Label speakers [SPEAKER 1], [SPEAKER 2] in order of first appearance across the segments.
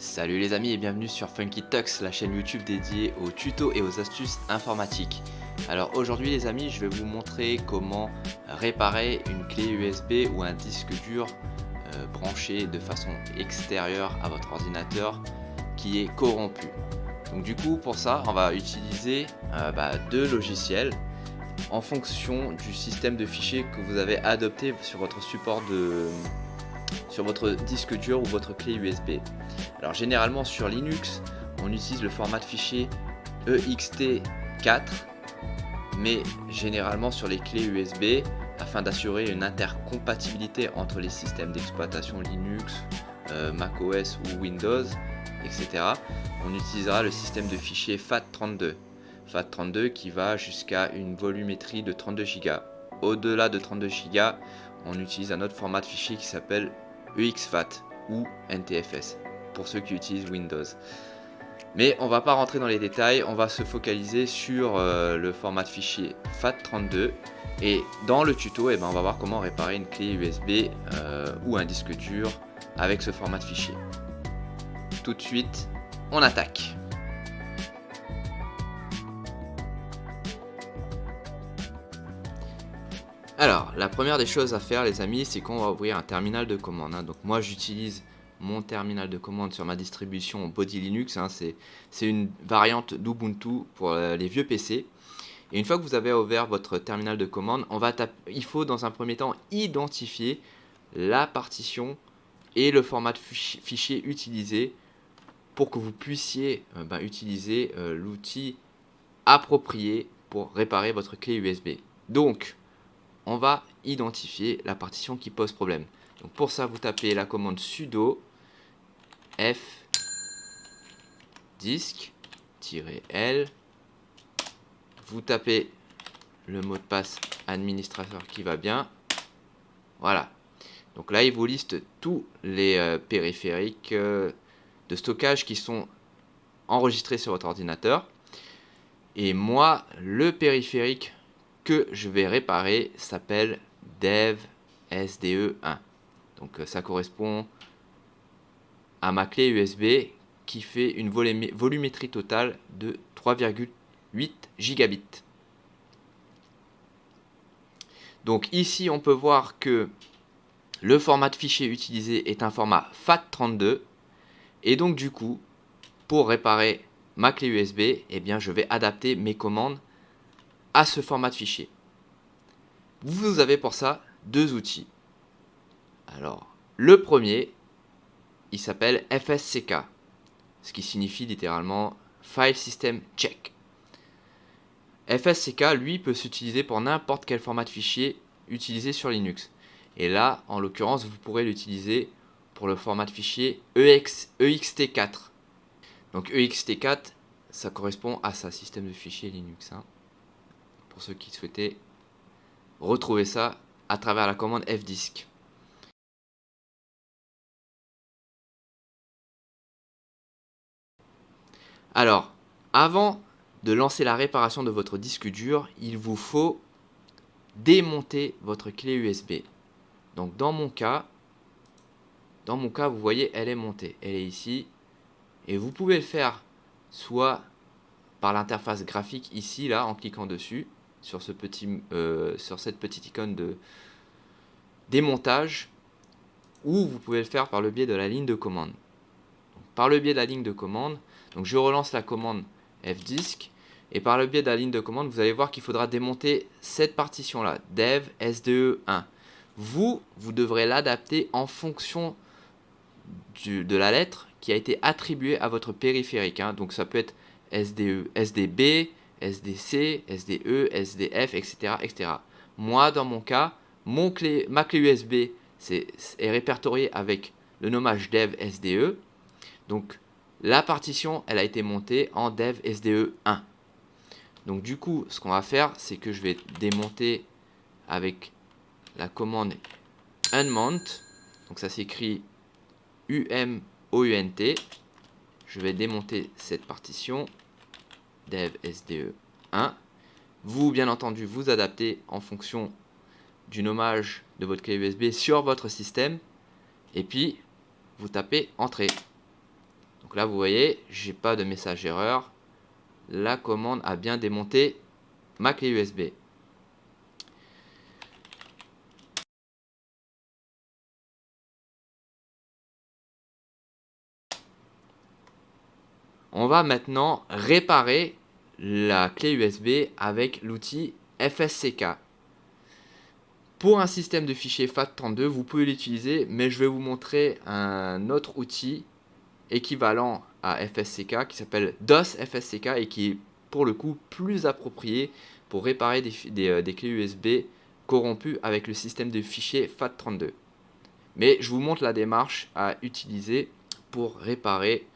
[SPEAKER 1] Salut les amis et bienvenue sur Funky Tux, la chaîne YouTube dédiée aux tutos et aux astuces informatiques. Alors aujourd'hui les amis, je vais vous montrer comment réparer une clé USB ou un disque dur branché de façon extérieure à votre ordinateur qui est corrompu. Donc du coup pour ça on va utiliser deux logiciels en fonction du système de fichiers que vous avez adopté sur votre support sur votre disque dur ou votre clé USB. Alors généralement sur Linux, on utilise le format de fichier ext4, mais généralement sur les clés USB, afin d'assurer une intercompatibilité entre les systèmes d'exploitation Linux, macOS ou Windows, etc., on utilisera le système de fichier FAT32. FAT32 qui va jusqu'à une volumétrie de 32 Go. Au-delà de 32 Go, on utilise un autre format de fichier qui s'appelle EXFAT ou NTFS pour ceux qui utilisent Windows. Mais on va pas rentrer dans les détails, on va se focaliser sur le format de fichier FAT32 et dans le tuto on va voir comment réparer une clé USB ou un disque dur avec ce format de fichier. Tout de suite, on attaque. Alors, la première des choses à faire les amis, c'est qu'on va ouvrir un terminal de commande. Donc moi j'utilise mon terminal de commande sur ma distribution Body Linux. C'est une variante d'Ubuntu pour les vieux PC. Et une fois que vous avez ouvert votre terminal de commande, il faut dans un premier temps identifier la partition et le format de fichier utilisé pour que vous puissiez utiliser l'outil approprié pour réparer votre clé USB. Donc, on va identifier la partition qui pose problème. Donc pour ça, vous tapez la commande sudo f disk-l. Vous tapez le mot de passe administrateur qui va bien. Voilà. Donc là, il vous liste tous les périphériques de stockage qui sont enregistrés sur votre ordinateur. Et moi, le périphérique que je vais réparer s'appelle dev SDE1. Donc ça correspond à ma clé USB qui fait une volumétrie totale de 3,8 gigabits. Donc ici on peut voir que le format de fichier utilisé est un format FAT32 et donc du coup pour réparer ma clé USB, je vais adapter mes commandes à ce format de fichier. Vous avez pour ça deux outils. Alors, le premier, il s'appelle FSCK, ce qui signifie littéralement File System Check. FSCK, lui, peut s'utiliser pour n'importe quel format de fichier utilisé sur Linux. Et là, en l'occurrence, vous pourrez l'utiliser pour le format de fichier ext4. Donc ext4, ça correspond à ça, système de fichier Linux. Pour ceux qui souhaitaient retrouver ça à travers la commande fdisk. Alors, avant de lancer la réparation de votre disque dur, il vous faut démonter votre clé USB. Donc dans mon cas, vous voyez, elle est montée. Elle est ici. Et vous pouvez le faire soit par l'interface graphique ici, là, en cliquant dessus, sur cette petite icône de démontage, ou vous pouvez le faire par le biais de la ligne de commande. Donc, par le biais de la ligne de commande, donc je relance la commande fdisk, et par le biais de la ligne de commande, vous allez voir qu'il faudra démonter cette partition-là, dev SDE1. Vous devrez l'adapter en fonction de la lettre qui a été attribuée à votre périphérique. Donc ça peut être SDE, SDB, SDC, SDE, SDF, etc., etc. Moi, dans mon cas, ma clé USB est répertoriée avec le nommage dev SDE. Donc la partition, elle a été montée en dev SDE1. Donc du coup, ce qu'on va faire, c'est que je vais démonter avec la commande unmount. Donc ça s'écrit UMOUNT. Je vais démonter cette partition dev SDE1. Vous, bien entendu, vous adaptez en fonction du nommage de votre clé USB sur votre système. Et puis, vous tapez Entrée. Donc là, vous voyez, j'ai pas de message erreur. La commande a bien démonté ma clé USB. On va maintenant réparer la clé USB avec l'outil FSCK. Pour un système de fichiers FAT32, vous pouvez l'utiliser, mais je vais vous montrer un autre outil équivalent à FSCK qui s'appelle DOS FSCK et qui est pour le coup plus approprié pour réparer des clés USB corrompues avec le système de fichiers FAT32. Mais je vous montre la démarche à utiliser pour réparer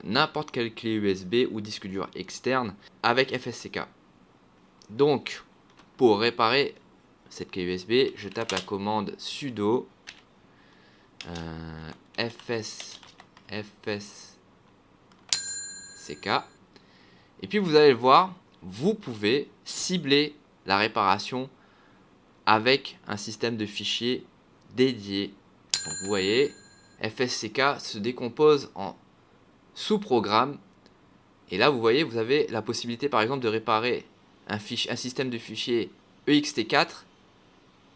[SPEAKER 1] n'importe quelle clé USB ou disque dur externe avec FSCK. Donc, pour réparer cette clé USB, je tape la commande sudo fsck et puis vous allez le voir, vous pouvez cibler la réparation avec un système de fichiers dédié. Donc, vous voyez, FSCK se décompose en sous-programmes et là vous voyez, vous avez la possibilité par exemple de réparer un système de fichiers ext4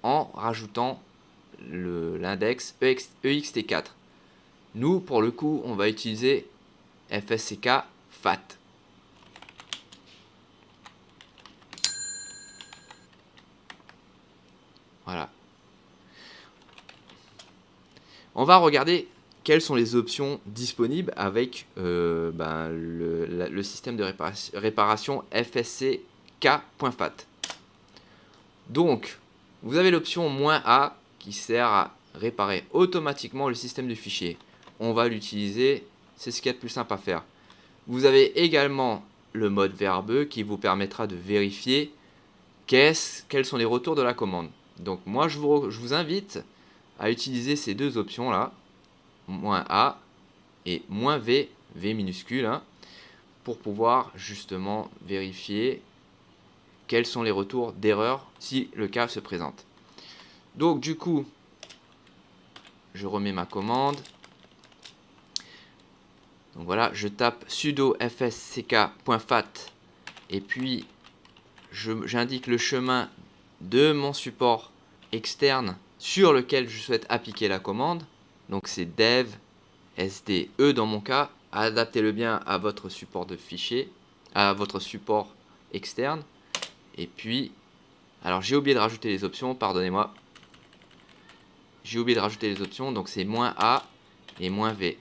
[SPEAKER 1] en rajoutant l'index ext4. Nous, pour le coup, on va utiliser FSCK FAT. Voilà. On va regarder quelles sont les options disponibles avec le système de réparation FSCK.FAT. Donc, vous avez l'option "-a" qui sert à réparer automatiquement le système de fichiers. On va l'utiliser, c'est ce qu'il y a de plus simple à faire. Vous avez également le mode verbeux qui vous permettra de vérifier quels sont les retours de la commande. Donc moi je vous invite à utiliser ces deux options là, "-a" et "-v", V minuscule, hein, pour pouvoir justement vérifier quels sont les retours d'erreur si le cas se présente. Donc du coup, je remets ma commande. Donc voilà, je tape sudo fsck.fat et puis j'indique le chemin de mon support externe sur lequel je souhaite appliquer la commande. Donc c'est dev sde dans mon cas. Adaptez-le bien à votre support de fichier, à votre support externe. Et puis, alors j'ai oublié de rajouter les options, pardonnez-moi. J'ai oublié de rajouter les options, donc c'est "-a" et "-v".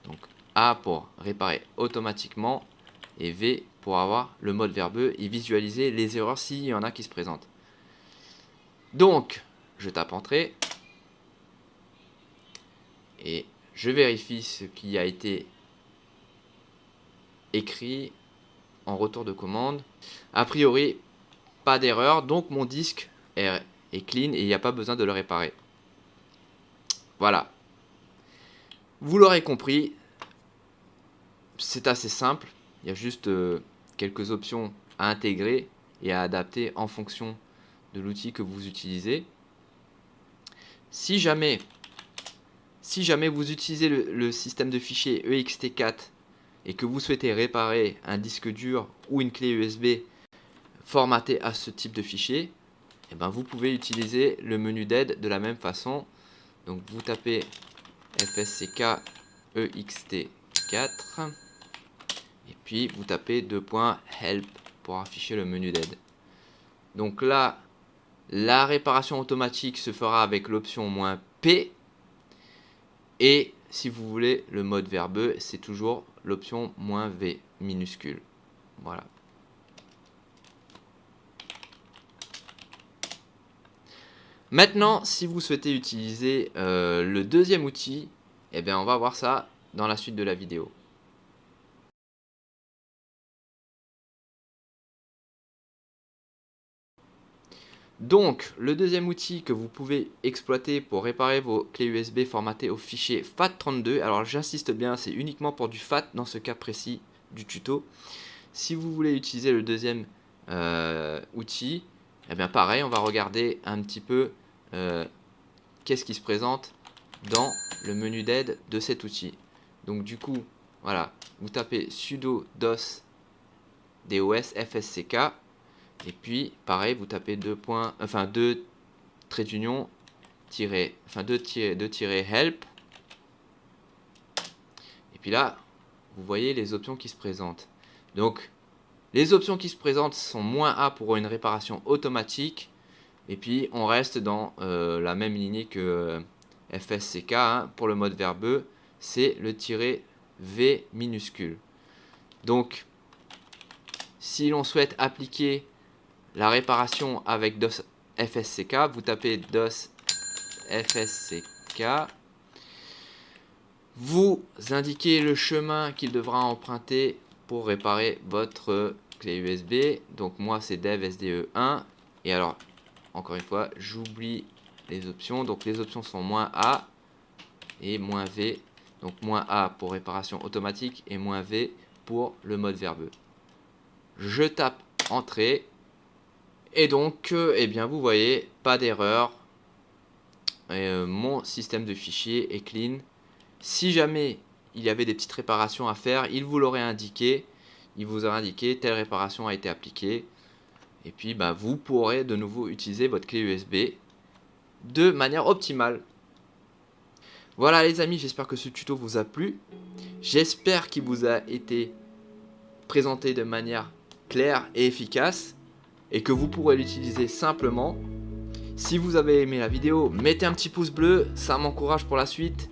[SPEAKER 1] Donc A pour réparer automatiquement et V pour avoir le mode verbeux et visualiser les erreurs s'il y en a qui se présentent. Donc, je tape entrée et je vérifie ce qui a été écrit en retour de commande. A priori, pas d'erreur, donc mon disque est clean et il n'y a pas besoin de le réparer. Voilà. Vous l'aurez compris, c'est assez simple. Il y a juste quelques options à intégrer et à adapter en fonction de l'outil que vous utilisez. Si jamais vous utilisez le système de fichiers ext4 et que vous souhaitez réparer un disque dur ou une clé USB formatée à ce type de fichier, eh ben vous pouvez utiliser le menu d'aide de la même façon. Donc vous tapez fsck ext4 et puis vous tapez "help" pour afficher le menu d'aide. Donc là, la réparation automatique se fera avec l'option "-p" et si vous voulez le mode verbeux, c'est toujours l'option "-v" minuscule. Voilà. Maintenant, si vous souhaitez utiliser le deuxième outil, eh bien on va voir ça dans la suite de la vidéo. Donc, le deuxième outil que vous pouvez exploiter pour réparer vos clés USB formatées au fichier FAT32, alors j'insiste bien, c'est uniquement pour du FAT dans ce cas précis du tuto. Si vous voulez utiliser le deuxième outil, eh bien pareil, on va regarder un petit peu qu'est-ce qui se présente dans le menu d'aide de cet outil. Donc du coup, voilà, vous tapez sudo dos fsck et puis pareil, vous tapez deux traits d'union deux help. Et puis là, vous voyez les options qui se présentent. Donc les options qui se présentent sont -A pour une réparation automatique. Et puis on reste dans la même lignée que FSCK, hein. Pour le mode verbeux, c'est le -V minuscule. Donc si l'on souhaite appliquer la réparation avec DOS FSCK, vous tapez DOS FSCK, vous indiquez le chemin qu'il devra emprunter pour réparer votre clé USB. Donc moi c'est dev SDE1. Et alors, encore une fois, j'oublie les options. Donc les options sont -A et -V. Donc -A pour réparation automatique et -V pour le mode verbeux. Je tape entrée. Et donc, eh bien, vous voyez, pas d'erreur. Mon système de fichiers est clean. Si jamais il y avait des petites réparations à faire, il vous l'aurait indiqué. Il vous aura indiqué telle réparation a été appliquée. Et puis, bah, vous pourrez de nouveau utiliser votre clé USB de manière optimale. Voilà les amis, j'espère que ce tuto vous a plu. J'espère qu'il vous a été présenté de manière claire et efficace et que vous pourrez l'utiliser simplement. Si vous avez aimé la vidéo, mettez un petit pouce bleu, ça m'encourage pour la suite.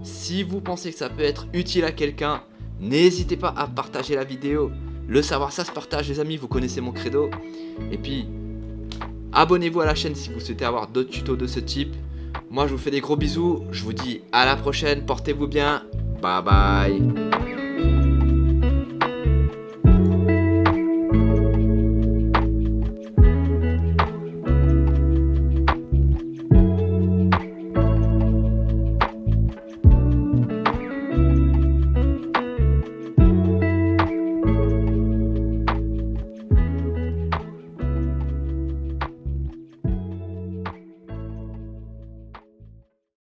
[SPEAKER 1] Si vous pensez que ça peut être utile à quelqu'un, n'hésitez pas à partager la vidéo. Le savoir, ça se partage les amis, vous connaissez mon credo. Et puis, abonnez-vous à la chaîne si vous souhaitez avoir d'autres tutos de ce type. Moi, je vous fais des gros bisous. Je vous dis à la prochaine. Portez-vous bien. Bye bye.